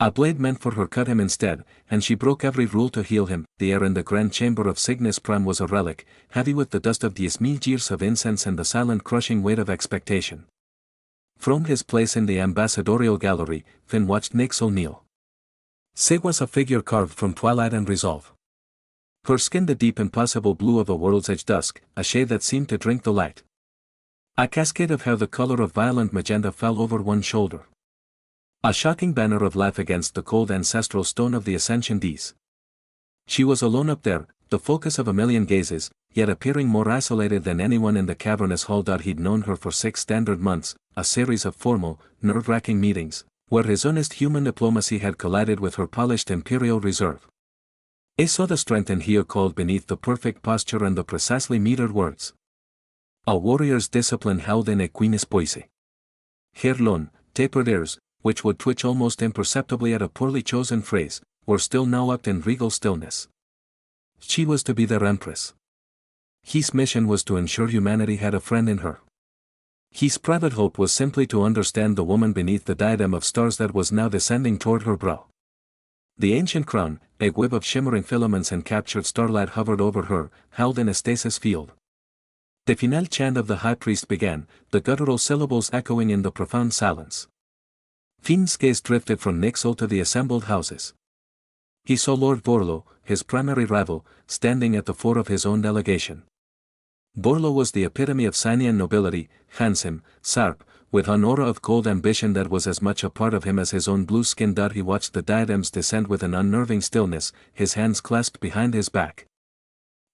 A blade meant for her cut him instead, and she broke every rule to heal him. The air in the grand chamber of Cygnus Prime was a relic, heavy with the dust of 10,000 years of incense and the silent crushing weight of expectation. From his place in the ambassadorial gallery, Finn watched Nyx O'Neill. She was a figure carved from twilight and resolve. Her skin the deep impossible blue of a world's edge dusk, a shade that seemed to drink the light. A cascade of hair the color of violent magenta fell over one shoulder. A shocking banner of life against the cold ancestral stone of the Ascension D's. She was alone up there, the focus of a million gazes, yet appearing more isolated than anyone in the cavernous hall. He'd known her for 6 standard months, a series of formal, nerve-wracking meetings, where his honest human diplomacy had collided with her polished imperial reserve. He saw the strength in her called beneath the perfect posture and the precisely metered words. A warrior's discipline held in equinus poise. Her long, tapered ears, which would twitch almost imperceptibly at a poorly chosen phrase, were still now locked in regal stillness. She was to be their empress. His mission was to ensure humanity had a friend in her. His private hope was simply to understand the woman beneath the diadem of stars that was now descending toward her brow. The ancient crown, a web of shimmering filaments and captured starlight hovered over her, held in a stasis field. The final chant of the high priest began, the guttural syllables echoing in the profound silence. Finn's gaze drifted from Nyx to the assembled houses. He saw Lord Borlo, his primary rival, standing at the fore of his own delegation. Borlo was the epitome of Cynian nobility, handsome, sharp, with an aura of cold ambition that was as much a part of him as his own blue skin. He watched the diadems descend with an unnerving stillness, his hands clasped behind his back.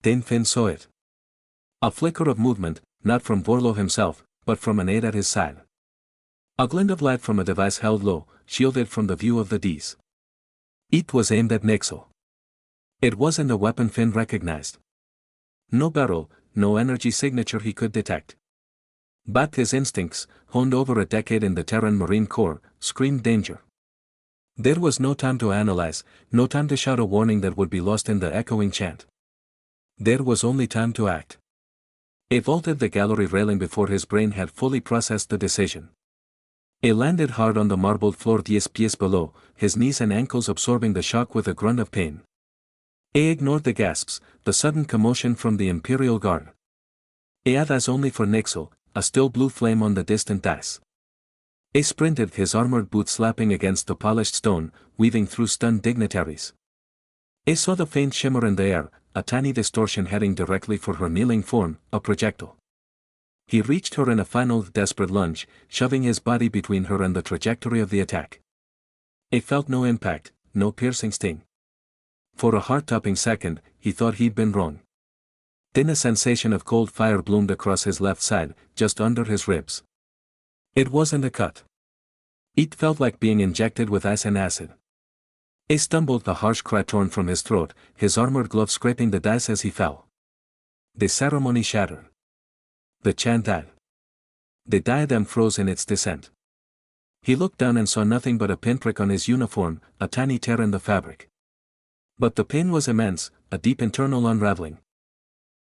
Then Finn saw it. A flicker of movement, not from Borlo himself, but from an aide at his side. A glint of light from a device held low, shielded from the view of the D's. It was aimed at Nyx. It wasn't a weapon Finn recognized. No barrel, no energy signature he could detect. But his instincts, honed over a decade in the Terran Marine Corps, screamed danger. There was no time to analyze, no time to shout a warning that would be lost in the echoing chant. There was only time to act. He vaulted the gallery railing before his brain had fully processed the decision. He landed hard on the marbled floor 10 pieds below, his knees and ankles absorbing the shock with a grunt of pain. He ignored the gasps, the sudden commotion from the Imperial Guard. He had eyes only for Nyx, a still blue flame on the distant dais. He sprinted, his armored boots slapping against the polished stone, weaving through stunned dignitaries. He saw the faint shimmer in the air, a tiny distortion heading directly for her kneeling form, a projectile. He reached her in a final desperate lunge, shoving his body between her and the trajectory of the attack. He felt no impact, no piercing sting. For a heart-stopping second, he thought he'd been wrong. Then a sensation of cold fire bloomed across his left side, just under his ribs. It wasn't a cut. It felt like being injected with ice and acid. He stumbled, the harsh cry torn from his throat, his armored glove scraping the dice as he fell. The ceremony shattered. The chant died. The diadem froze in its descent. He looked down and saw nothing but a pinprick on his uniform, a tiny tear in the fabric. But the pain was immense, a deep internal unraveling.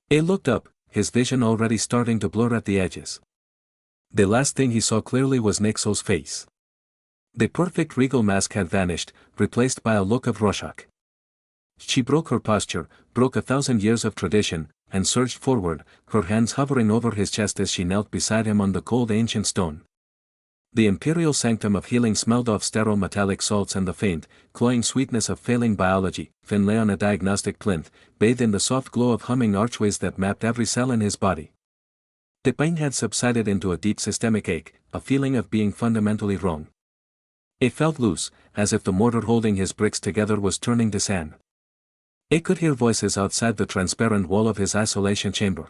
He looked up, his vision already starting to blur at the edges. The last thing he saw clearly was Nyx's face. The perfect regal mask had vanished, replaced by a look of Rorschach. She broke her posture, broke 1,000 years of tradition, and surged forward, her hands hovering over his chest as she knelt beside him on the cold ancient stone. The imperial sanctum of healing smelled of sterile metallic salts and the faint, cloying sweetness of failing biology. Finn lay on a diagnostic plinth, bathed in the soft glow of humming archways that mapped every cell in his body. The pain had subsided into a deep systemic ache, a feeling of being fundamentally wrong. It felt loose, as if the mortar holding his bricks together was turning to sand. He could hear voices outside the transparent wall of his isolation chamber.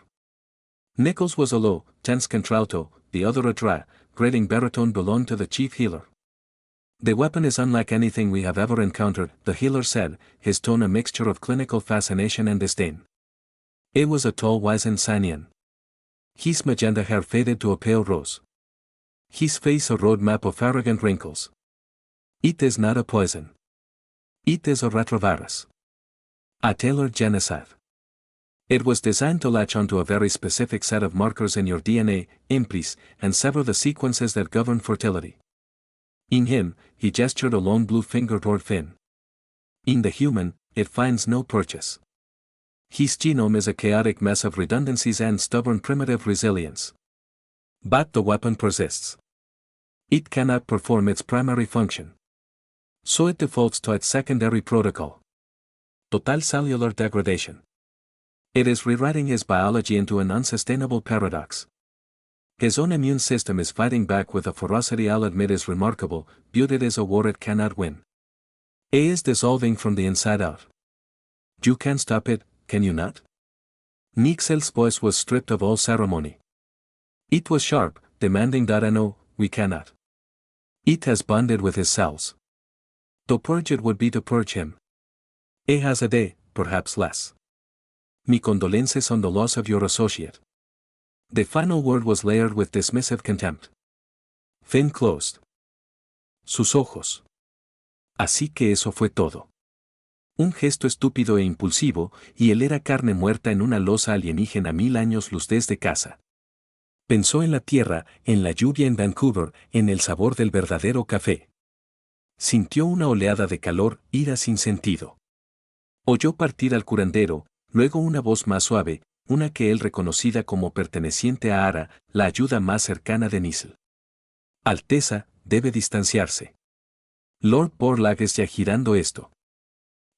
Nichols was a low, tense contralto, the other a dry, grating baritone belonged to the chief healer. "The weapon is unlike anything we have ever encountered," the healer said, his tone a mixture of clinical fascination and disdain. It was a tall wizened Cynian. His magenta hair faded to a pale rose. His face a road map of arrogant wrinkles. "It is not a poison. It is a retrovirus. A tailored genocide. It was designed to latch onto a very specific set of markers in your DNA, impris, and sever the sequences that govern fertility. In him, he gestured a long blue finger toward Finn. In the human, it finds no purchase. His genome is a chaotic mess of redundancies and stubborn primitive resilience. But the weapon persists. It cannot perform its primary function. So it defaults to its secondary protocol. Total cellular degradation. It is rewriting his biology into an unsustainable paradox. His own immune system is fighting back with a ferocity I'll admit is remarkable, but it is a war it cannot win. A is dissolving from the inside out. You can stop it, can you not? Nixel's voice was stripped of all ceremony. It was sharp, demanding that I know, we cannot. It has bonded with his cells. To purge it would be to purge him. A has a day, perhaps less. Mi condolences on the loss of your associate. The final word was layered with dismissive contempt. Finn closed sus ojos. Así que eso fue todo. Un gesto estúpido e impulsivo, y él era carne muerta en una losa alienígena 1000 años luz desde casa. Pensó en la tierra, en la lluvia en Vancouver, en el sabor del verdadero café. Sintió una oleada de calor, ira sin sentido. Oyó partir al curandero, luego una voz más suave, una que él reconocida como perteneciente a Ara, la ayuda más cercana de Nissel. Alteza, debe distanciarse. Lord Borlag es ya girando esto.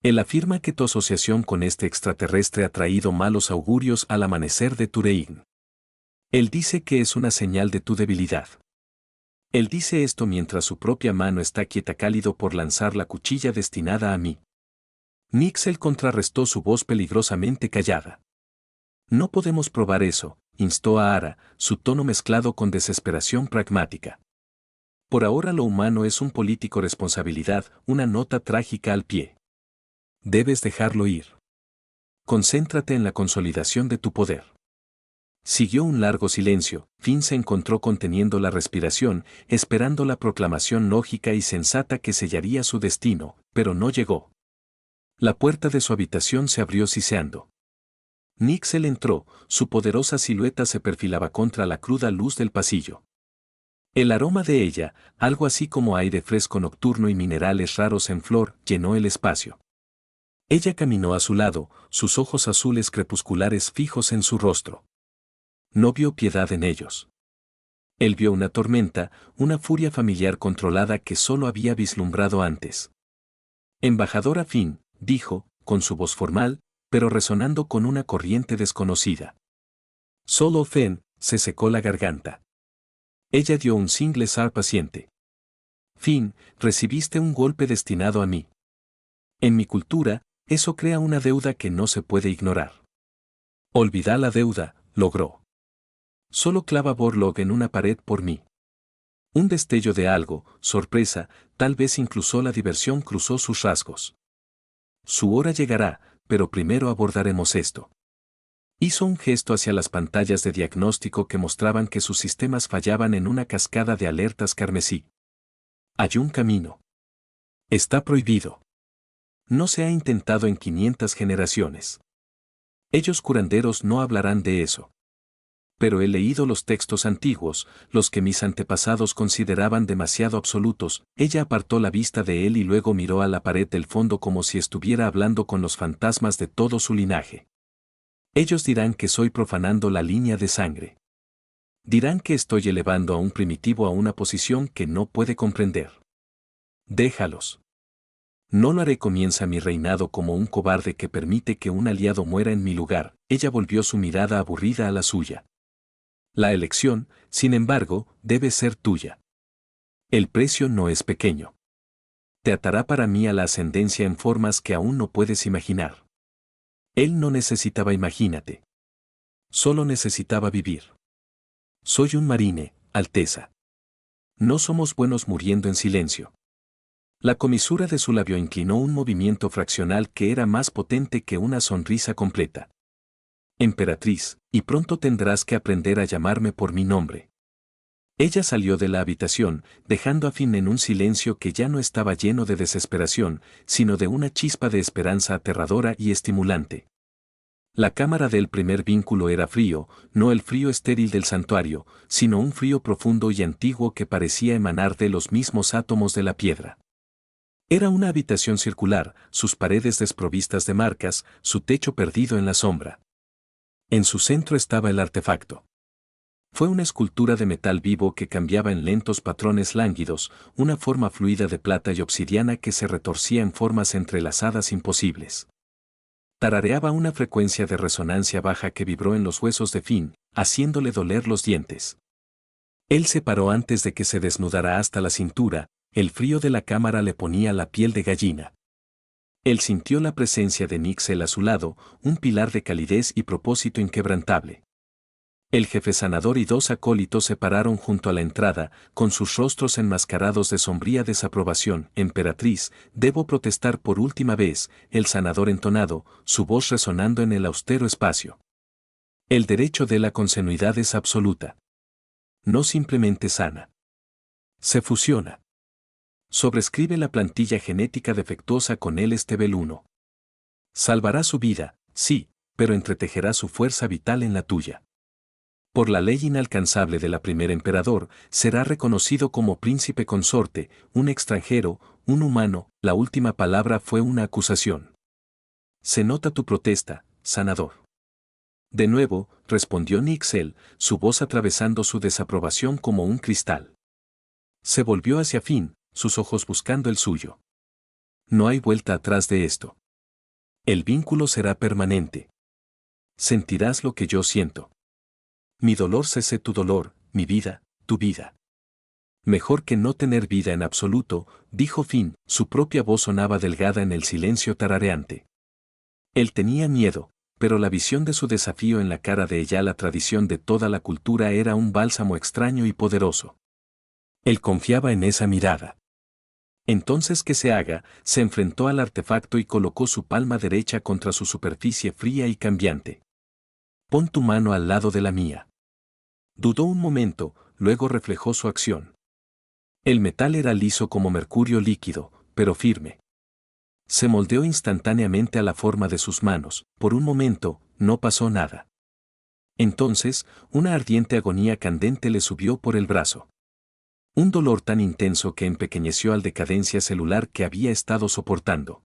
Él afirma que tu asociación con este extraterrestre ha traído malos augurios al amanecer de Turein. Él dice que es una señal de tu debilidad. Él dice esto mientras su propia mano está quieta cálido por lanzar la cuchilla destinada a mí. Nixel contrarrestó su voz peligrosamente callada. No podemos probar eso, instó a Ara, su tono mezclado con desesperación pragmática. Por ahora lo humano es un político responsabilidad, una nota trágica al pie. Debes dejarlo ir. Concéntrate en la consolidación de tu poder. Siguió un largo silencio. Finn se encontró conteniendo la respiración, esperando la proclamación lógica y sensata que sellaría su destino, pero no llegó. La puerta de su habitación se abrió siseando. Nixel entró, su poderosa silueta se perfilaba contra la cruda luz del pasillo. El aroma de ella, algo así como aire fresco nocturno y minerales raros en flor, llenó el espacio. Ella caminó a su lado, sus ojos azules crepusculares fijos en su rostro. No vio piedad en ellos. Él vio una tormenta, una furia familiar controlada que solo había vislumbrado antes. Embajadora Finn, dijo, con su voz formal, pero resonando con una corriente desconocida. Solo Finn se secó la garganta. Ella dio un singlesar paciente. Finn, recibiste un golpe destinado a mí. En mi cultura, eso crea una deuda que no se puede ignorar. Olvidá la deuda, logró. Solo clava Borlog en una pared por mí. Un destello de algo, sorpresa, tal vez incluso la diversión cruzó sus rasgos. Su hora llegará, pero primero abordaremos esto. Hizo un gesto hacia las pantallas de diagnóstico que mostraban que sus sistemas fallaban en una cascada de alertas carmesí. Hay un camino. Está prohibido. No se ha intentado en 500 generaciones. Ellos curanderos no hablarán de eso. Pero he leído los textos antiguos, los que mis antepasados consideraban demasiado absolutos. Ella apartó la vista de él y luego miró a la pared del fondo como si estuviera hablando con los fantasmas de todo su linaje. Ellos dirán que soy profanando la línea de sangre. Dirán que estoy elevando a un primitivo a una posición que no puede comprender. Déjalos. No lo haré. Comienza mi reinado como un cobarde que permite que un aliado muera en mi lugar. Ella volvió su mirada aburrida a la suya. La elección, sin embargo, debe ser tuya. El precio no es pequeño. Te atará para mí a la ascendencia en formas que aún no puedes imaginar. Él no necesitaba imagínate. Solo necesitaba vivir. Soy un marine, Alteza. No somos buenos muriendo en silencio. La comisura de su labio inclinó un movimiento fraccional que era más potente que una sonrisa completa. Emperatriz, y pronto tendrás que aprender a llamarme por mi nombre. Ella salió de la habitación, dejando a Finn en un silencio que ya no estaba lleno de desesperación, sino de una chispa de esperanza aterradora y estimulante. La cámara del primer vínculo era frío, no el frío estéril del santuario, sino un frío profundo y antiguo que parecía emanar de los mismos átomos de la piedra. Era una habitación circular, sus paredes desprovistas de marcas, su techo perdido en la sombra. En su centro estaba el artefacto. Fue una escultura de metal vivo que cambiaba en lentos patrones lánguidos, una forma fluida de plata y obsidiana que se retorcía en formas entrelazadas imposibles. Tarareaba una frecuencia de resonancia baja que vibró en los huesos de Finn, haciéndole doler los dientes. Él se paró antes de que se desnudara hasta la cintura, el frío de la cámara le ponía la piel de gallina. Él sintió la presencia de Nixel a su lado, un pilar de calidez y propósito inquebrantable. El jefe sanador y dos acólitos se pararon junto a la entrada, con sus rostros enmascarados de sombría desaprobación. Emperatriz, debo protestar por última vez, el sanador entonado, su voz resonando en el austero espacio. El derecho de la consanguinidad es absoluta. No simplemente sana. Se fusiona. Sobrescribe la plantilla genética defectuosa con el Estebel 1. Salvará su vida, sí, pero entretejerá su fuerza vital en la tuya. Por la ley inalcanzable de la primer emperador, será reconocido como príncipe consorte, un extranjero, un humano. La última palabra fue una acusación. Se nota tu protesta, sanador. De nuevo, respondió Nixel, su voz atravesando su desaprobación como un cristal. Se volvió hacia Finn, sus ojos buscando el suyo. No hay vuelta atrás de esto. El vínculo será permanente. Sentirás lo que yo siento. Mi dolor cese tu dolor, mi vida, tu vida. Mejor que no tener vida en absoluto, dijo Finn, su propia voz sonaba delgada en el silencio tarareante. Él tenía miedo, pero la visión de su desafío en la cara de ella, la tradición de toda la cultura, era un bálsamo extraño y poderoso. Él confiaba en esa mirada. Entonces que se haga, se enfrentó al artefacto y colocó su palma derecha contra su superficie fría y cambiante. Pon tu mano al lado de la mía. Dudó un momento, luego reflejó su acción. El metal era liso como mercurio líquido, pero firme. Se moldeó instantáneamente a la forma de sus manos, por un momento, no pasó nada. Entonces, una ardiente agonía candente le subió por el brazo. Un dolor tan intenso que empequeñeció al decadencia celular que había estado soportando.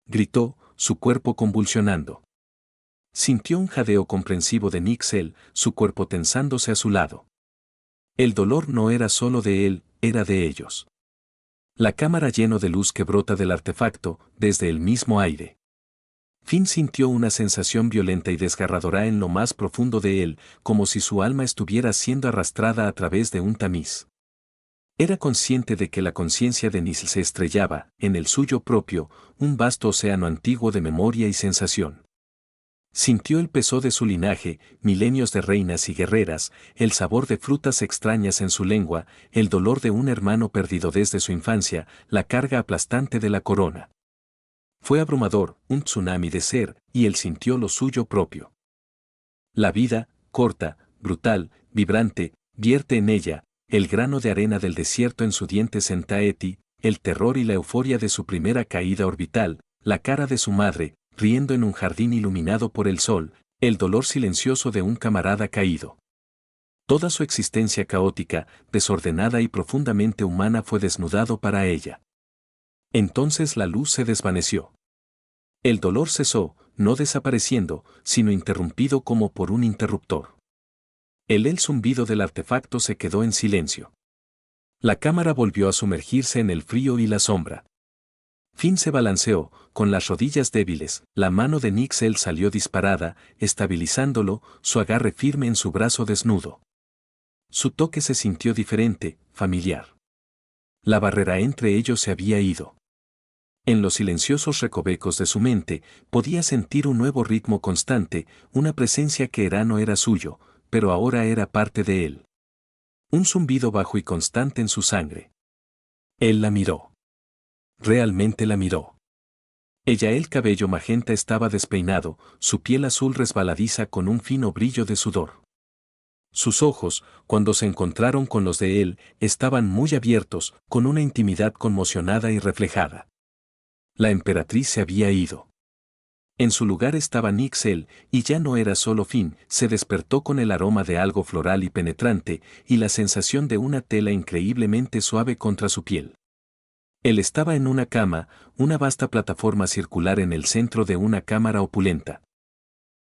Gritó, su cuerpo convulsionando. Sintió un jadeo comprensivo de Nixel, su cuerpo tensándose a su lado. El dolor no era solo de él, era de ellos. La cámara lleno de luz que brota del artefacto, desde el mismo aire. Finn sintió una sensación violenta y desgarradora en lo más profundo de él, como si su alma estuviera siendo arrastrada a través de un tamiz. Era consciente de que la conciencia de Nixel se estrellaba, en el suyo propio, un vasto océano antiguo de memoria y sensación. Sintió el peso de su linaje, milenios de reinas y guerreras, el sabor de frutas extrañas en su lengua, el dolor de un hermano perdido desde su infancia, la carga aplastante de la corona. Fue abrumador, un tsunami de ser, y él sintió lo suyo propio. La vida, corta, brutal, vibrante, vierte en ella, el grano de arena del desierto en su diente Sentaeti, el terror y la euforia de su primera caída orbital, la cara de su madre, riendo en un jardín iluminado por el sol, el dolor silencioso de un camarada caído. Toda su existencia caótica, desordenada y profundamente humana fue desnudado para ella. Entonces la luz se desvaneció. El dolor cesó, no desapareciendo, sino interrumpido como por un interruptor. El zumbido del artefacto se quedó en silencio. La cámara volvió a sumergirse en el frío y la sombra. Finn se balanceó, con las rodillas débiles, la mano de Nixel salió disparada, estabilizándolo, su agarre firme en su brazo desnudo. Su toque se sintió diferente, familiar. La barrera entre ellos se había ido. En los silenciosos recovecos de su mente, podía sentir un nuevo ritmo constante, una presencia que no era suyo, pero ahora era parte de él. Un zumbido bajo y constante en su sangre. Él la miró. Realmente la miró. El cabello magenta estaba despeinado, su piel azul resbaladiza con un fino brillo de sudor. Sus ojos, cuando se encontraron con los de él, estaban muy abiertos, con una intimidad conmocionada y reflejada. La emperatriz se había ido. En su lugar estaba Nixel, y ya no era solo Finn, se despertó con el aroma de algo floral y penetrante, y la sensación de una tela increíblemente suave contra su piel. Él estaba en una cama, una vasta plataforma circular en el centro de una cámara opulenta.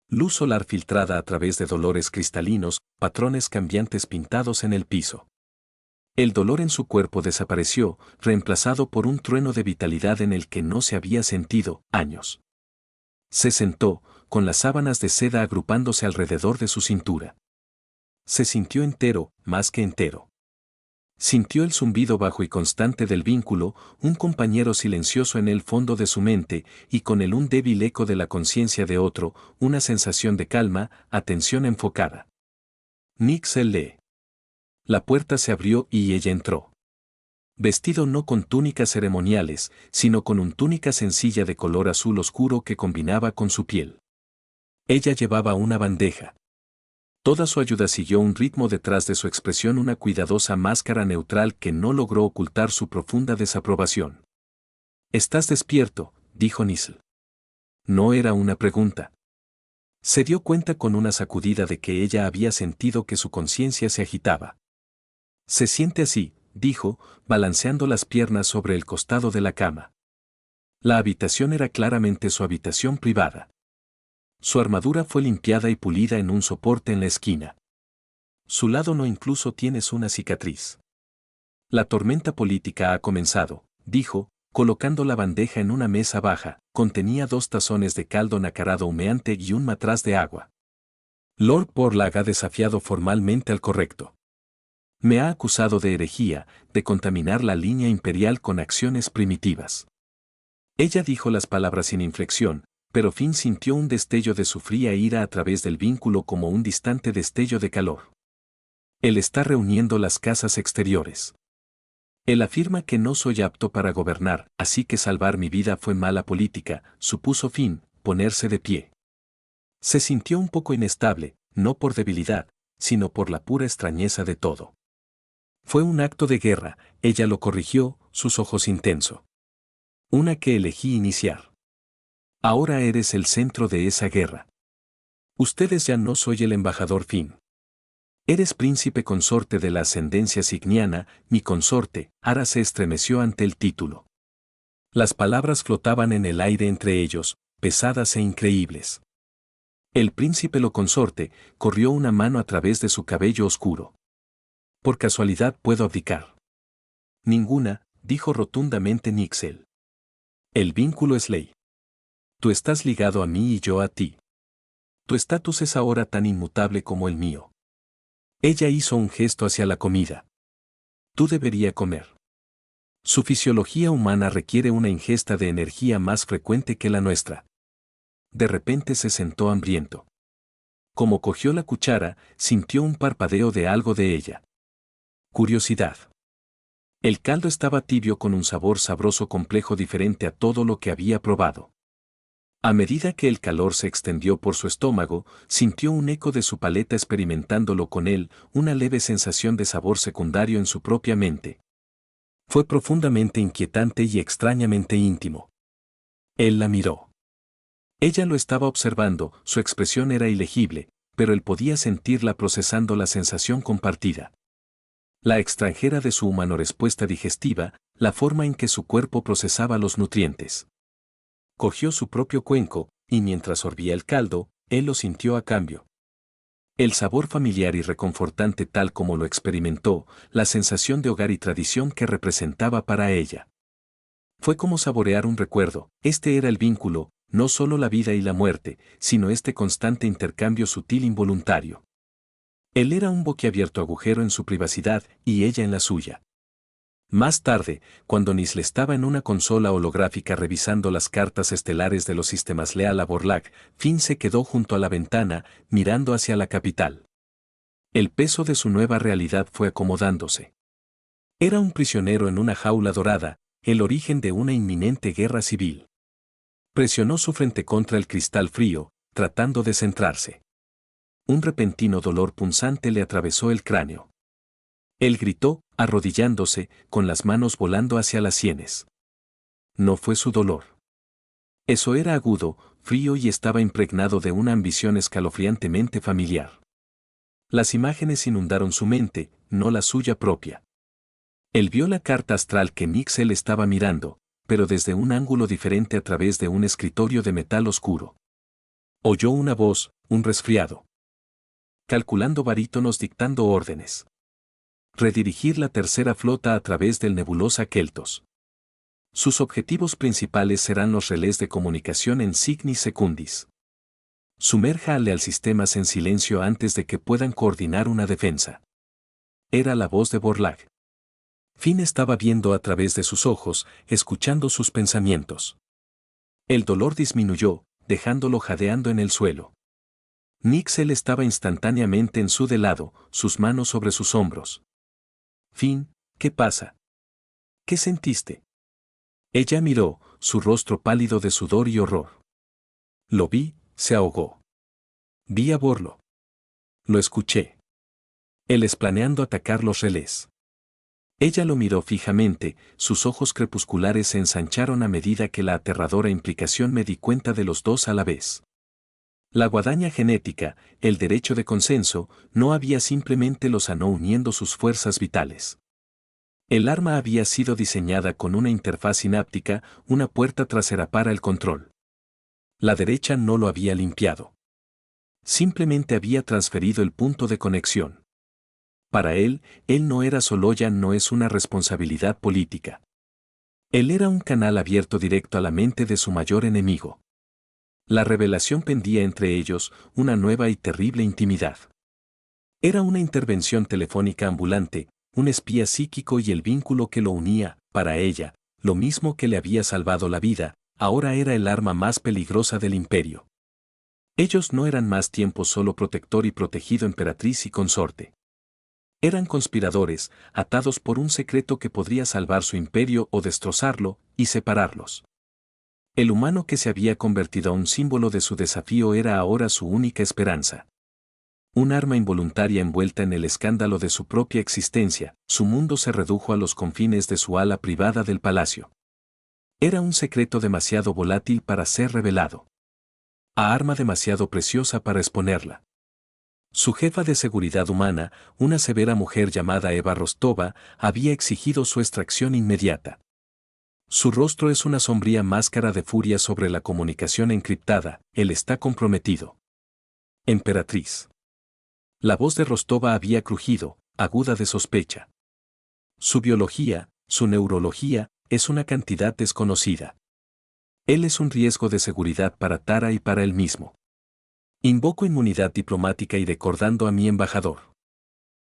Luz solar filtrada a través de dolores cristalinos, patrones cambiantes pintados en el piso. El dolor en su cuerpo desapareció, reemplazado por un trueno de vitalidad en el que no se había sentido años. Se sentó, con las sábanas de seda agrupándose alrededor de su cintura. Se sintió entero, más que entero. Sintió el zumbido bajo y constante del vínculo, un compañero silencioso en el fondo de su mente, y con él un débil eco de la conciencia de otro, una sensación de calma, atención enfocada. Nixel lee. La puerta se abrió y ella entró. Vestido no con túnicas ceremoniales, sino con una túnica sencilla de color azul oscuro que combinaba con su piel. Ella llevaba una bandeja. Toda su ayuda siguió un ritmo detrás de su expresión, una cuidadosa máscara neutral que no logró ocultar su profunda desaprobación. «¿Estás despierto?», dijo Nisl. No era una pregunta. Se dio cuenta con una sacudida de que ella había sentido que su conciencia se agitaba. «Se siente así», dijo, balanceando las piernas sobre el costado de la cama. La habitación era claramente su habitación privada. Su armadura fue limpiada y pulida en un soporte en la esquina. Su lado no incluso tienes una cicatriz. La tormenta política ha comenzado, dijo, colocando la bandeja en una mesa baja, contenía 2 tazones de caldo nacarado humeante y un matraz de agua. Lord Porlag ha desafiado formalmente al correcto. Me ha acusado de herejía, de contaminar la línea imperial con acciones primitivas. Ella dijo las palabras sin inflexión, pero Finn sintió un destello de su fría ira a través del vínculo como un distante destello de calor. Él está reuniendo las casas exteriores. Él afirma que no soy apto para gobernar, así que salvar mi vida fue mala política, supuso Finn, ponerse de pie. Se sintió un poco inestable, no por debilidad, sino por la pura extrañeza de todo. Fue un acto de guerra, ella lo corrigió, sus ojos intenso. Una que elegí iniciar. Ahora eres el centro de esa guerra. Ustedes ya no soy el embajador Finn. Eres príncipe consorte de la ascendencia signiana, mi consorte. Ara se estremeció ante el título. Las palabras flotaban en el aire entre ellos, pesadas e increíbles. El príncipe lo consorte, corrió una mano a través de su cabello oscuro. Por casualidad puedo abdicar. Ninguna, dijo rotundamente Nixel. El vínculo es ley. Tú estás ligado a mí y yo a ti. Tu estatus es ahora tan inmutable como el mío. Ella hizo un gesto hacia la comida. Tú deberías comer. Su fisiología humana requiere una ingesta de energía más frecuente que la nuestra. De repente se sentó hambriento. Como cogió la cuchara, sintió un parpadeo de algo de ella. Curiosidad. El caldo estaba tibio con un sabor sabroso complejo diferente a todo lo que había probado. A medida que el calor se extendió por su estómago, sintió un eco de su paleta experimentándolo con él, una leve sensación de sabor secundario en su propia mente. Fue profundamente inquietante y extrañamente íntimo. Él la miró. Ella lo estaba observando, su expresión era ilegible, pero él podía sentirla procesando la sensación compartida. La extranjera de su humano respuesta digestiva, la forma en que su cuerpo procesaba los nutrientes. Cogió su propio cuenco, y mientras sorbía el caldo, él lo sintió a cambio. El sabor familiar y reconfortante tal como lo experimentó, la sensación de hogar y tradición que representaba para ella. Fue como saborear un recuerdo, este era el vínculo, no solo la vida y la muerte, sino este constante intercambio sutil involuntario. Él era un boquiabierto agujero en su privacidad y ella en la suya. Más tarde, cuando Nisle estaba en una consola holográfica revisando las cartas estelares de los sistemas Leal a Borlag, Finn se quedó junto a la ventana, mirando hacia la capital. El peso de su nueva realidad fue acomodándose. Era un prisionero en una jaula dorada, el origen de una inminente guerra civil. Presionó su frente contra el cristal frío, tratando de centrarse. Un repentino dolor punzante le atravesó el cráneo. Él gritó, arrodillándose, con las manos volando hacia las sienes. No fue su dolor. Eso era agudo, frío y estaba impregnado de una ambición escalofriantemente familiar. Las imágenes inundaron su mente, no la suya propia. Él vio la carta astral que Nixel estaba mirando, pero desde un ángulo diferente a través de un escritorio de metal oscuro. Oyó una voz, un resfriado. Calculando barítonos dictando órdenes. Redirigir la tercera flota a través del nebulosa Keltos. Sus objetivos principales serán los relés de comunicación en Signis Secundis. Sumérjale al sistema en silencio antes de que puedan coordinar una defensa. Era la voz de Borlag. Finn estaba viendo a través de sus ojos, escuchando sus pensamientos. El dolor disminuyó, dejándolo jadeando en el suelo. Nixel estaba instantáneamente en su de lado, sus manos sobre sus hombros. Finn, ¿qué pasa? ¿Qué sentiste? Ella miró, su rostro pálido de sudor y horror. Lo vi, se ahogó. Vi a Borlo. Lo escuché. Él es planeando atacar los relés. Ella lo miró fijamente, sus ojos crepusculares se ensancharon a medida que la aterradora implicación me di cuenta de los dos a la vez. La guadaña genética, el derecho de consenso, no había simplemente los sanó uniendo sus fuerzas vitales. El arma había sido diseñada con una interfaz sináptica, una puerta trasera para el control. La derecha no lo había limpiado. Simplemente había transferido el punto de conexión. Para él no era solo ya no es una responsabilidad política. Él era un canal abierto directo a la mente de su mayor enemigo. La revelación pendía entre ellos, una nueva y terrible intimidad. Era una intervención telefónica ambulante, un espía psíquico y el vínculo que lo unía, para ella, lo mismo que le había salvado la vida, ahora era el arma más peligrosa del imperio. Ellos no eran más tiempo solo protector y protegido emperatriz y consorte. Eran conspiradores, atados por un secreto que podría salvar su imperio o destrozarlo, y separarlos. El humano que se había convertido a un símbolo de su desafío era ahora su única esperanza. Un arma involuntaria envuelta en el escándalo de su propia existencia, su mundo se redujo a los confines de su ala privada del palacio. Era un secreto demasiado volátil para ser revelado. A arma demasiado preciosa para exponerla. Su jefa de seguridad humana, una severa mujer llamada Eva Rostova, había exigido su extracción inmediata. Su rostro es una sombría máscara de furia sobre la comunicación encriptada, él está comprometido. Emperatriz. La voz de Rostova había crujido, aguda de sospecha. Su biología, su neurología, es una cantidad desconocida. Él es un riesgo de seguridad para Tara y para él mismo. Invoco inmunidad diplomática y recordando a mi embajador.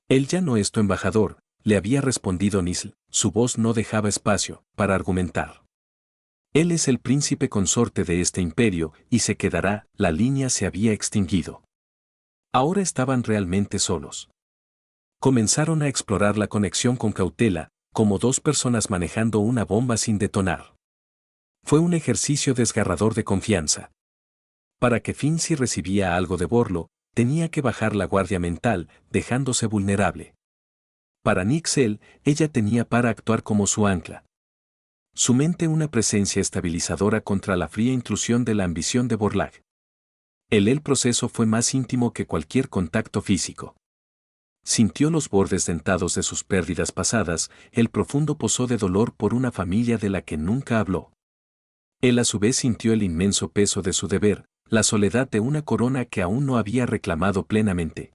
Él ya no es tu embajador, le había respondido Nisl, su voz no dejaba espacio para argumentar. Él es el príncipe consorte de este imperio y se quedará, la línea se había extinguido. Ahora estaban realmente solos. Comenzaron a explorar la conexión con cautela, como dos personas manejando una bomba sin detonar. Fue un ejercicio desgarrador de confianza. Para que Finn si recibía algo de Borlo, tenía que bajar la guardia mental, dejándose vulnerable. Para Nixel, ella tenía para actuar como su ancla. Su mente una presencia estabilizadora contra la fría intrusión de la ambición de Borlag. El proceso fue más íntimo que cualquier contacto físico. Sintió los bordes dentados de sus pérdidas pasadas, el profundo pozo de dolor por una familia de la que nunca habló. Él a su vez sintió el inmenso peso de su deber, la soledad de una corona que aún no había reclamado plenamente.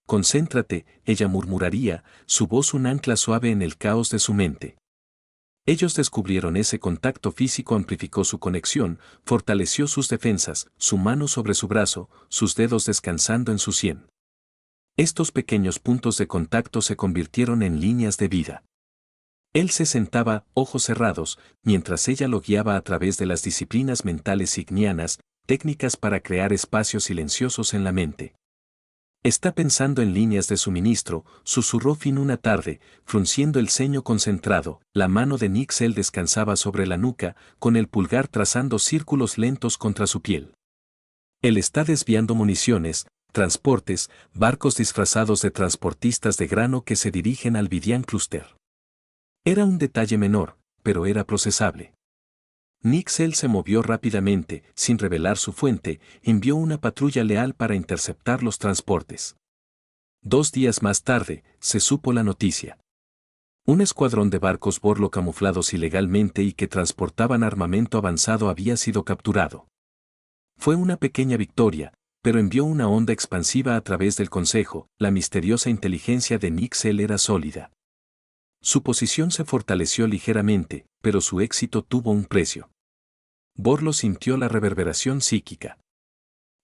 Concéntrate, ella murmuraría, su voz un ancla suave en el caos de su mente. Ellos descubrieron ese contacto físico amplificó su conexión, fortaleció sus defensas, su mano sobre su brazo, sus dedos descansando en su sien. Estos pequeños puntos de contacto se convirtieron en líneas de vida. Él se sentaba, ojos cerrados, mientras ella lo guiaba a través de las disciplinas mentales signianas, técnicas para crear espacios silenciosos en la mente. Está pensando en líneas de suministro, susurró Finn una tarde, frunciendo el ceño concentrado, la mano de Nixel descansaba sobre la nuca, con el pulgar trazando círculos lentos contra su piel. Él está desviando municiones, transportes, barcos disfrazados de transportistas de grano que se dirigen al Vidian Cluster. Era un detalle menor, pero era procesable. Nixel se movió rápidamente, sin revelar su fuente, envió una patrulla leal para interceptar los transportes. 2 días más tarde, se supo la noticia. Un escuadrón de barcos Borlo camuflados ilegalmente y que transportaban armamento avanzado había sido capturado. Fue una pequeña victoria, pero envió una onda expansiva a través del Consejo. La misteriosa inteligencia de Nixel era sólida. Su posición se fortaleció ligeramente, pero su éxito tuvo un precio. Borlo sintió la reverberación psíquica.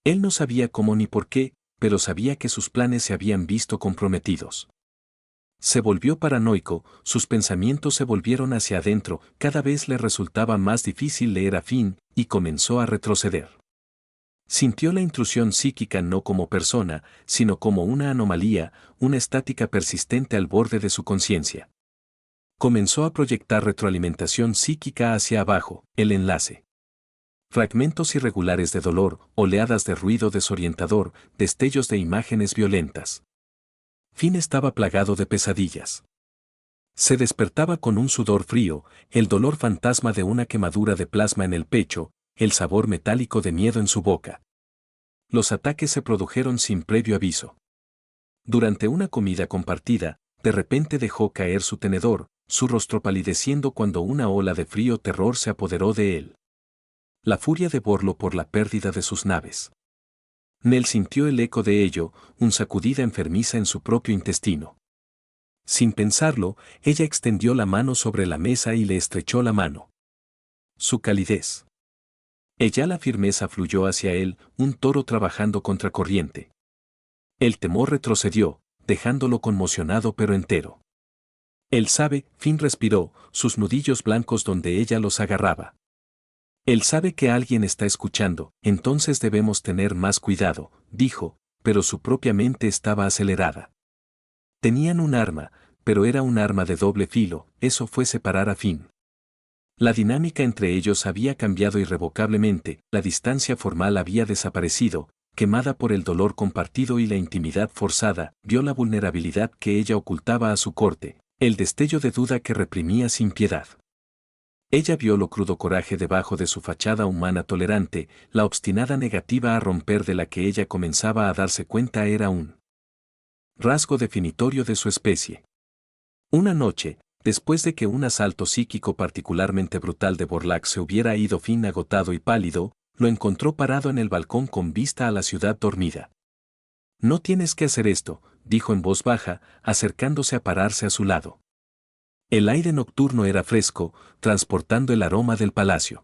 Él no sabía cómo ni por qué, pero sabía que sus planes se habían visto comprometidos. Se volvió paranoico, sus pensamientos se volvieron hacia adentro, cada vez le resultaba más difícil leer a Finn, y comenzó a retroceder. Sintió la intrusión psíquica no como persona, sino como una anomalía, una estática persistente al borde de su conciencia. Comenzó a proyectar retroalimentación psíquica hacia abajo, el enlace. Fragmentos irregulares de dolor, oleadas de ruido desorientador, destellos de imágenes violentas. Finn estaba plagado de pesadillas. Se despertaba con un sudor frío, el dolor fantasma de una quemadura de plasma en el pecho, el sabor metálico de miedo en su boca. Los ataques se produjeron sin previo aviso. Durante una comida compartida, de repente dejó caer su tenedor, su rostro palideciendo cuando una ola de frío terror se apoderó de él. La furia de Borlo por la pérdida de sus naves. Nell sintió el eco de ello, una sacudida enfermiza en su propio intestino. Sin pensarlo, ella extendió la mano sobre la mesa y le estrechó la mano. Su calidez. Ella la firmeza fluyó hacia él, un toro trabajando contracorriente. El temor retrocedió, dejándolo conmocionado pero entero. Él sabe, Finn respiró, sus nudillos blancos donde ella los agarraba. Él sabe que alguien está escuchando, entonces debemos tener más cuidado, dijo, pero su propia mente estaba acelerada. Tenían un arma, pero era un arma de doble filo, eso fue separar a Finn. La dinámica entre ellos había cambiado irrevocablemente, la distancia formal había desaparecido, quemada por el dolor compartido y la intimidad forzada, vio la vulnerabilidad que ella ocultaba a su corte, el destello de duda que reprimía sin piedad. Ella vio lo crudo coraje debajo de su fachada humana tolerante, la obstinada negativa a romper de la que ella comenzaba a darse cuenta era un rasgo definitorio de su especie. Una noche, después de que un asalto psíquico particularmente brutal de Borlaug se hubiera ido, Finn agotado y pálido, lo encontró parado en el balcón con vista a la ciudad dormida. No tienes que hacer esto, dijo en voz baja, acercándose a pararse a su lado. El aire nocturno era fresco, transportando el aroma del palacio.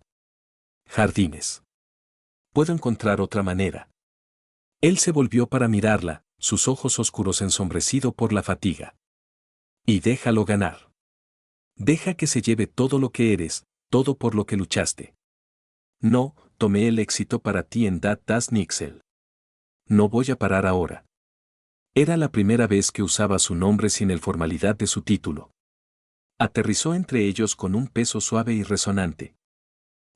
Jardines. Puedo encontrar otra manera. Él se volvió para mirarla, sus ojos oscuros ensombrecidos por la fatiga. Y déjalo ganar. Deja que se lleve todo lo que eres, todo por lo que luchaste. No, tomé el éxito para ti en Das Nixel. No voy a parar ahora. Era la primera vez que usaba su nombre sin el formalidad de su título. Aterrizó entre ellos con un peso suave y resonante.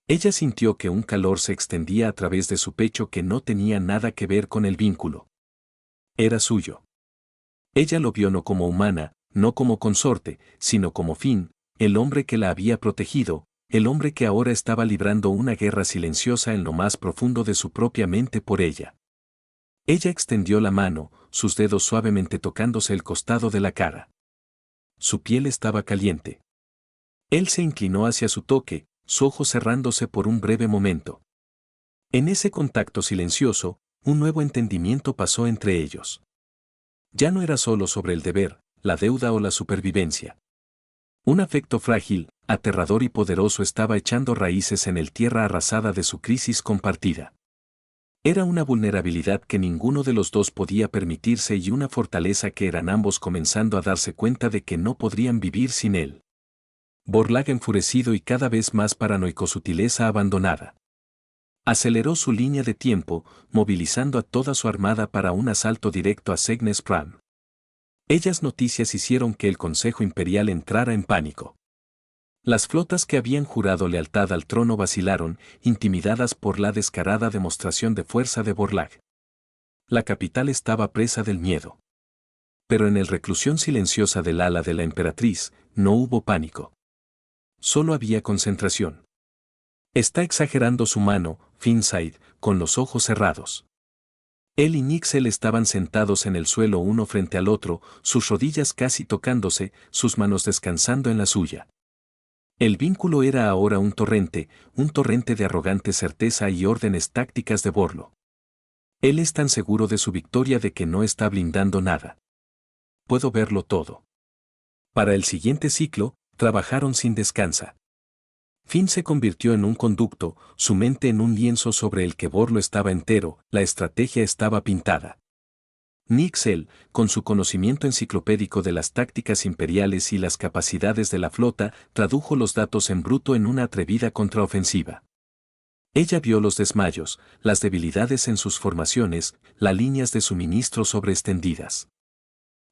Ella sintió que un calor se extendía a través de su pecho que no tenía nada que ver con el vínculo. Era suyo. Ella lo vio no como humana, no como consorte, sino como Finn, el hombre que la había protegido, el hombre que ahora estaba librando una guerra silenciosa en lo más profundo de su propia mente por ella. Ella extendió la mano, sus dedos suavemente tocándose el costado de la cara. Su piel estaba caliente. Él se inclinó hacia su toque, su ojo cerrándose por un breve momento. En ese contacto silencioso, un nuevo entendimiento pasó entre ellos. Ya no era solo sobre el deber, la deuda o la supervivencia. Un afecto frágil, aterrador y poderoso estaba echando raíces en el tierra arrasada de su crisis compartida. Era una vulnerabilidad que ninguno de los dos podía permitirse y una fortaleza que eran ambos comenzando a darse cuenta de que no podrían vivir sin él. Borlaug enfurecido y cada vez más paranoico, sutileza abandonada. Aceleró su línea de tiempo, movilizando a toda su armada para un asalto directo a Cygnus Pram. Ellas noticias hicieron que el Consejo Imperial entrara en pánico. Las flotas que habían jurado lealtad al trono vacilaron, intimidadas por la descarada demostración de fuerza de Borlaug. La capital estaba presa del miedo. Pero en el reclusión silenciosa del ala de la emperatriz, no hubo pánico. Solo había concentración. Está exagerando su mano, Finnside, con los ojos cerrados. Él y Nixel estaban sentados en el suelo uno frente al otro, sus rodillas casi tocándose, sus manos descansando en la suya. El vínculo era ahora un torrente de arrogante certeza y órdenes tácticas de Borlo. Él es tan seguro de su victoria de que no está blindando nada. Puedo verlo todo. Para el siguiente ciclo, trabajaron sin descansa. Finn se convirtió en un conducto, su mente en un lienzo sobre el que Borlo estaba entero, la estrategia estaba pintada. Nixel, con su conocimiento enciclopédico de las tácticas imperiales y las capacidades de la flota, tradujo los datos en bruto en una atrevida contraofensiva. Ella vio los desmayos, las debilidades en sus formaciones, las líneas de suministro sobreextendidas.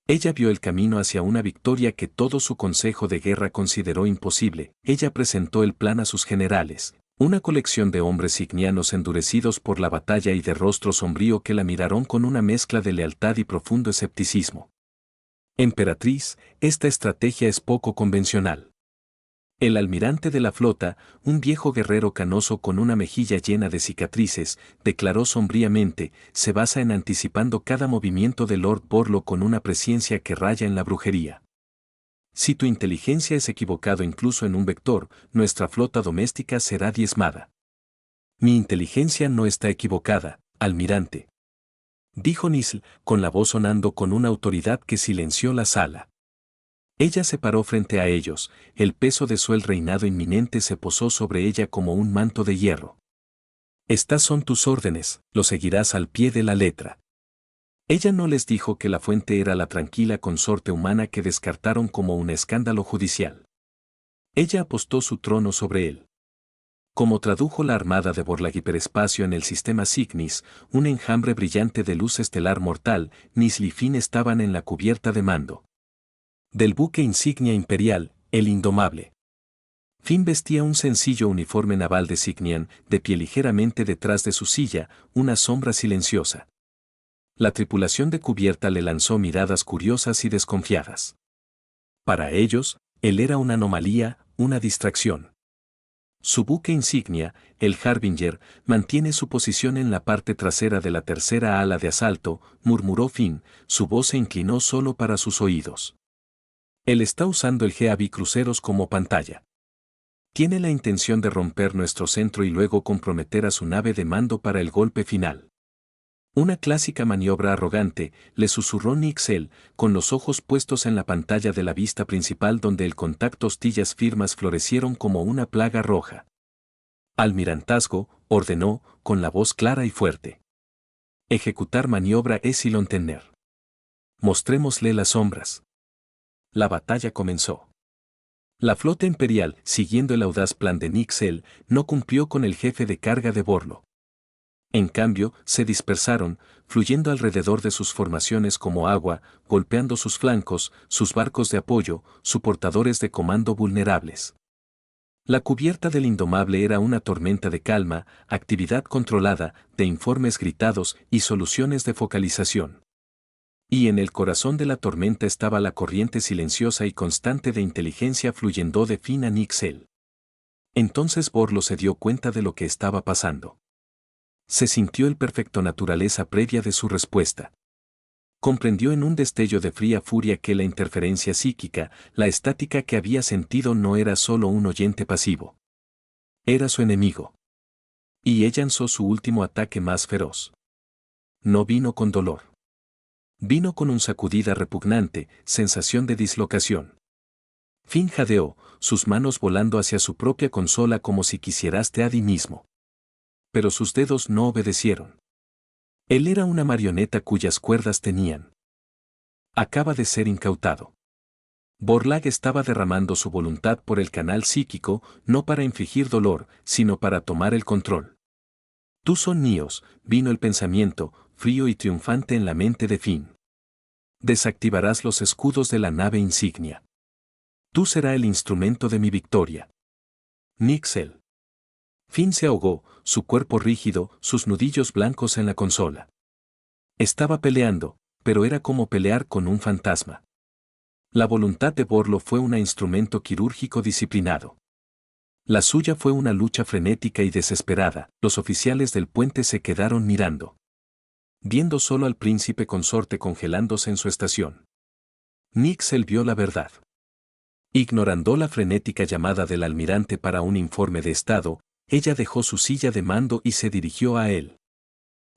Ella vio el camino hacia una victoria que todo su consejo de guerra consideró imposible. Ella presentó el plan a sus generales, una colección de hombres signianos endurecidos por la batalla y de rostro sombrío que la miraron con una mezcla de lealtad y profundo escepticismo. Emperatriz, esta estrategia es poco convencional. El almirante de la flota, un viejo guerrero canoso con una mejilla llena de cicatrices, declaró sombríamente, se basa en anticipando cada movimiento de Lord Borlo con una presciencia que raya en la brujería. Si tu inteligencia es equivocado incluso en un vector, nuestra flota doméstica será diezmada. Mi inteligencia no está equivocada, almirante. Dijo Nisl, con la voz sonando con una autoridad que silenció la sala. Ella se paró frente a ellos, el peso de su reinado inminente se posó sobre ella como un manto de hierro. Estas son tus órdenes, lo seguirás al pie de la letra. Ella no les dijo que la fuente era la tranquila consorte humana que descartaron como un escándalo judicial. Ella apostó su trono sobre él. Como tradujo la armada de Borlag hiperespacio en el sistema Cygnus, un enjambre brillante de luz estelar mortal, Nisl y Finn estaban en la cubierta de mando del buque insignia imperial, el Indomable. Finn vestía un sencillo uniforme naval de Signian, de pie ligeramente detrás de su silla, una sombra silenciosa. La tripulación de cubierta le lanzó miradas curiosas y desconfiadas. Para ellos, él era una anomalía, una distracción. Su buque insignia, el Harbinger, mantiene su posición en la parte trasera de la tercera ala de asalto, murmuró Finn, su voz se inclinó solo para sus oídos. Él está usando el GAV cruceros como pantalla. Tiene la intención de romper nuestro centro y luego comprometer a su nave de mando para el golpe final. Una clásica maniobra arrogante, le susurró Nixel, con los ojos puestos en la pantalla de la vista principal donde el contacto hostillas firmas florecieron como una plaga roja. Almirantazgo, ordenó, con la voz clara y fuerte. Ejecutar maniobra Epsilon Tener. Mostrémosle las sombras. La batalla comenzó. La flota imperial, siguiendo el audaz plan de Nixel, no cumplió con el jefe de carga de Borlo. En cambio, se dispersaron, fluyendo alrededor de sus formaciones como agua, golpeando sus flancos, sus barcos de apoyo, sus portadores de comando vulnerables. La cubierta del Indomable era una tormenta de calma, actividad controlada, de informes gritados y soluciones de focalización. Y en el corazón de la tormenta estaba la corriente silenciosa y constante de inteligencia fluyendo de Finn a Nixel. Entonces Borlo se dio cuenta de lo que estaba pasando. Se sintió el perfecto naturaleza previa de su respuesta. Comprendió en un destello de fría furia que la interferencia psíquica, la estática que había sentido no era solo un oyente pasivo. Era su enemigo. Y ella lanzó su último ataque más feroz. No vino con dolor. Vino con un sacudida repugnante, sensación de dislocación. Finn jadeó, sus manos volando hacia su propia consola como si quisieraste a ti mismo. Pero sus dedos no obedecieron. Él era una marioneta cuyas cuerdas tenían. Acaba de ser incautado. Borlag estaba derramando su voluntad por el canal psíquico, no para infligir dolor, sino para tomar el control. Tú son míos, vino el pensamiento, frío y triunfante en la mente de Finn. Desactivarás los escudos de la nave insignia. Tú serás el instrumento de mi victoria. Nixel. Finn se ahogó, su cuerpo rígido, sus nudillos blancos en la consola. Estaba peleando, pero era como pelear con un fantasma. La voluntad de Borlo fue un instrumento quirúrgico disciplinado. La suya fue una lucha frenética y desesperada. Los oficiales del puente se quedaron mirando, viendo solo al príncipe consorte congelándose en su estación. Nixel vio la verdad. Ignorando la frenética llamada del almirante para un informe de estado, ella dejó su silla de mando y se dirigió a él.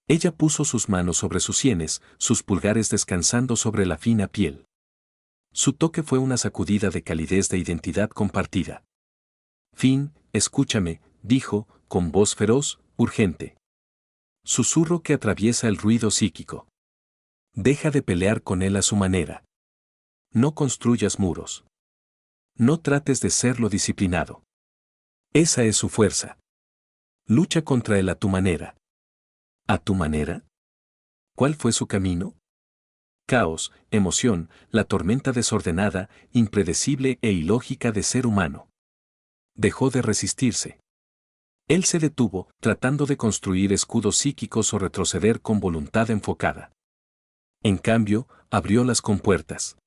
Ella puso sus manos sobre sus sienes, sus pulgares descansando sobre la fina piel. Su toque fue una sacudida de calidez de identidad compartida. Finn, escúchame, dijo, con voz feroz, urgente. Susurro que atraviesa el ruido psíquico. Deja de pelear con él a su manera. No construyas muros. No trates de serlo disciplinado. Esa es su fuerza. Lucha contra él a tu manera. ¿A tu manera? ¿Cuál fue su camino? Caos, emoción, la tormenta desordenada, impredecible e ilógica de ser humano. Dejó de resistirse. Él se detuvo, tratando de construir escudos psíquicos o retroceder con voluntad enfocada. En cambio, abrió las compuertas.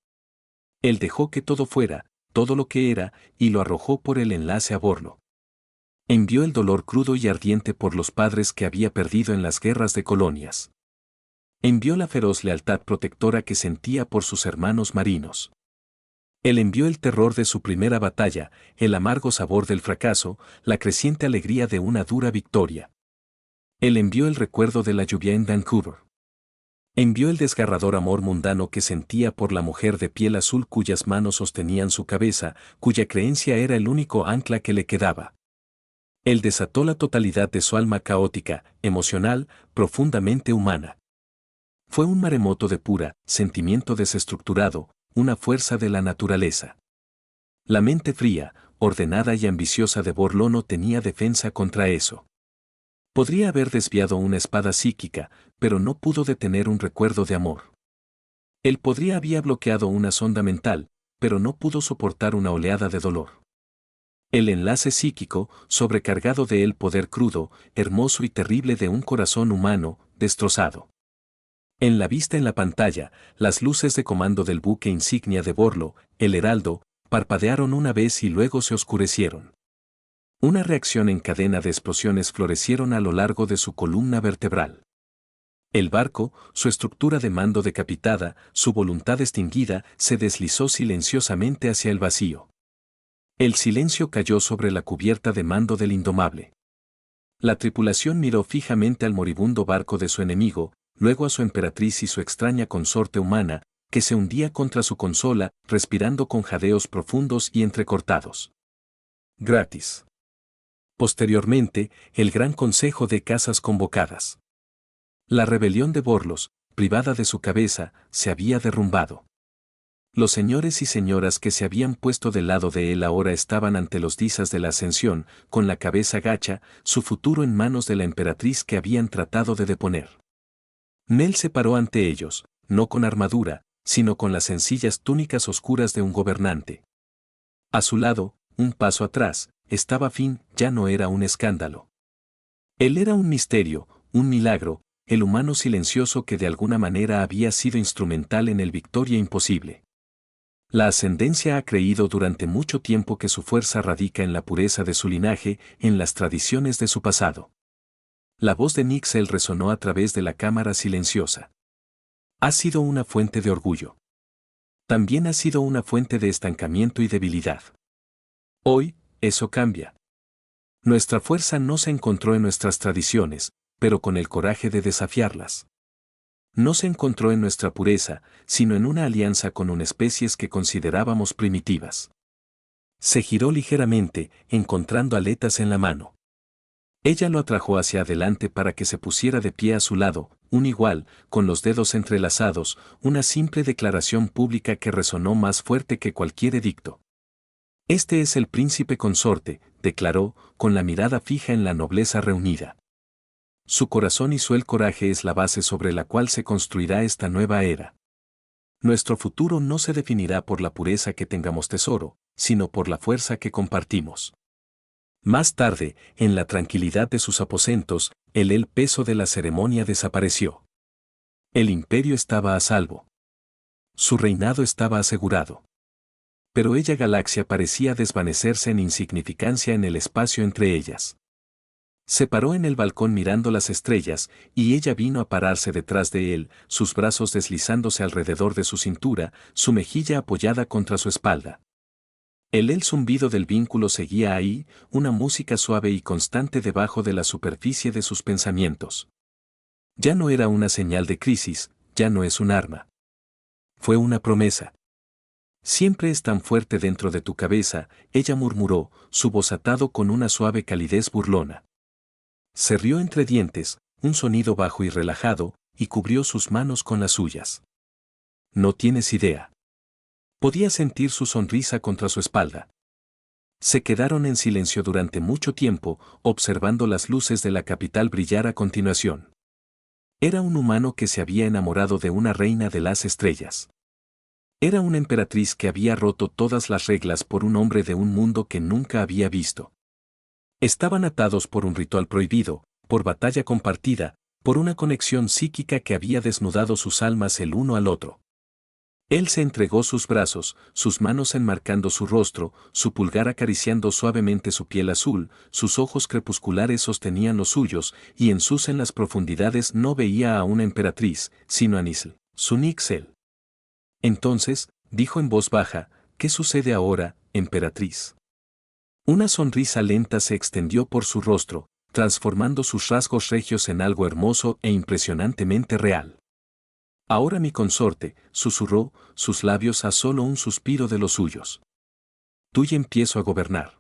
Él dejó que todo fuera, todo lo que era, y lo arrojó por el enlace a Borlo. Envió el dolor crudo y ardiente por los padres que había perdido en las guerras de colonias. Envió la feroz lealtad protectora que sentía por sus hermanos marinos. Él envió el terror de su primera batalla, el amargo sabor del fracaso, la creciente alegría de una dura victoria. Él envió el recuerdo de la lluvia en Vancouver. Envió el desgarrador amor mundano que sentía por la mujer de piel azul cuyas manos sostenían su cabeza, cuya creencia era el único ancla que le quedaba. Él desató la totalidad de su alma caótica, emocional, profundamente humana. Fue un maremoto de pura, sentimiento desestructurado, una fuerza de la naturaleza. La mente fría, ordenada y ambiciosa de Borlo no tenía defensa contra eso. Podría haber desviado una espada psíquica, pero no pudo detener un recuerdo de amor. Él había bloqueado una sonda mental, pero no pudo soportar una oleada de dolor. El enlace psíquico, sobrecargado de el poder crudo, hermoso y terrible de un corazón humano, destrozado. En la vista en la pantalla, las luces de comando del buque insignia de Borlo, el Heraldo, parpadearon una vez y luego se oscurecieron. Una reacción en cadena de explosiones florecieron a lo largo de su columna vertebral. El barco, su estructura de mando decapitada, su voluntad extinguida, se deslizó silenciosamente hacia el vacío. El silencio cayó sobre la cubierta de mando del Indomable. La tripulación miró fijamente al moribundo barco de su enemigo, luego a su emperatriz y su extraña consorte humana, que se hundía contra su consola, respirando con jadeos profundos y entrecortados. Gratis. Posteriormente, el Gran Consejo de Casas convocadas. La rebelión de Borlos, privada de su cabeza, se había derrumbado. Los señores y señoras que se habían puesto del lado de él ahora estaban ante los disas de la ascensión, con la cabeza gacha, su futuro en manos de la emperatriz que habían tratado de deponer. Nel se paró ante ellos, no con armadura, sino con las sencillas túnicas oscuras de un gobernante. A su lado, un paso atrás, estaba Finn, ya no era un escándalo. Él era un misterio, un milagro, el humano silencioso que de alguna manera había sido instrumental en el victoria imposible. La ascendencia ha creído durante mucho tiempo que su fuerza radica en la pureza de su linaje, en las tradiciones de su pasado. La voz de Nixel resonó a través de la cámara silenciosa. Ha sido una fuente de orgullo. También ha sido una fuente de estancamiento y debilidad. Hoy, eso cambia. Nuestra fuerza no se encontró en nuestras tradiciones, pero con el coraje de desafiarlas. No se encontró en nuestra pureza, sino en una alianza con unas especies que considerábamos primitivas. Se giró ligeramente, encontrando aletas en la mano. Ella lo atrajo hacia adelante para que se pusiera de pie a su lado, un igual, con los dedos entrelazados, una simple declaración pública que resonó más fuerte que cualquier edicto. Este es el príncipe consorte, declaró, con la mirada fija en la nobleza reunida. Su corazón hizo el coraje es la base sobre la cual se construirá esta nueva era. Nuestro futuro no se definirá por la pureza que tengamos tesoro, sino por la fuerza que compartimos. Más tarde, en la tranquilidad de sus aposentos, el peso de la ceremonia desapareció. El imperio estaba a salvo. Su reinado estaba asegurado. Pero ella galaxia parecía desvanecerse en insignificancia en el espacio entre ellas. Se paró en el balcón mirando las estrellas, y ella vino a pararse detrás de él, sus brazos deslizándose alrededor de su cintura, su mejilla apoyada contra su espalda. El zumbido del vínculo seguía ahí, una música suave y constante debajo de la superficie de sus pensamientos. Ya no era una señal de crisis, ya no es un arma. Fue una promesa. Siempre es tan fuerte dentro de tu cabeza, ella murmuró, su voz atado con una suave calidez burlona. Se rió entre dientes, un sonido bajo y relajado, y cubrió sus manos con las suyas. No tienes idea. Podía sentir su sonrisa contra su espalda. Se quedaron en silencio durante mucho tiempo, observando las luces de la capital brillar a continuación. Era un humano que se había enamorado de una reina de las estrellas. Era una emperatriz que había roto todas las reglas por un hombre de un mundo que nunca había visto. Estaban atados por un ritual prohibido, por batalla compartida, por una conexión psíquica que había desnudado sus almas el uno al otro. Él se entregó sus brazos, sus manos enmarcando su rostro, su pulgar acariciando suavemente su piel azul, sus ojos crepusculares sostenían los suyos, y en las profundidades no veía a una emperatriz, sino a Nisl, su Nixel. Entonces, dijo en voz baja, ¿qué sucede ahora, emperatriz? Una sonrisa lenta se extendió por su rostro, transformando sus rasgos regios en algo hermoso e impresionantemente real. Ahora mi consorte, susurró, sus labios a solo un suspiro de los suyos. Tú y empiezo a gobernar.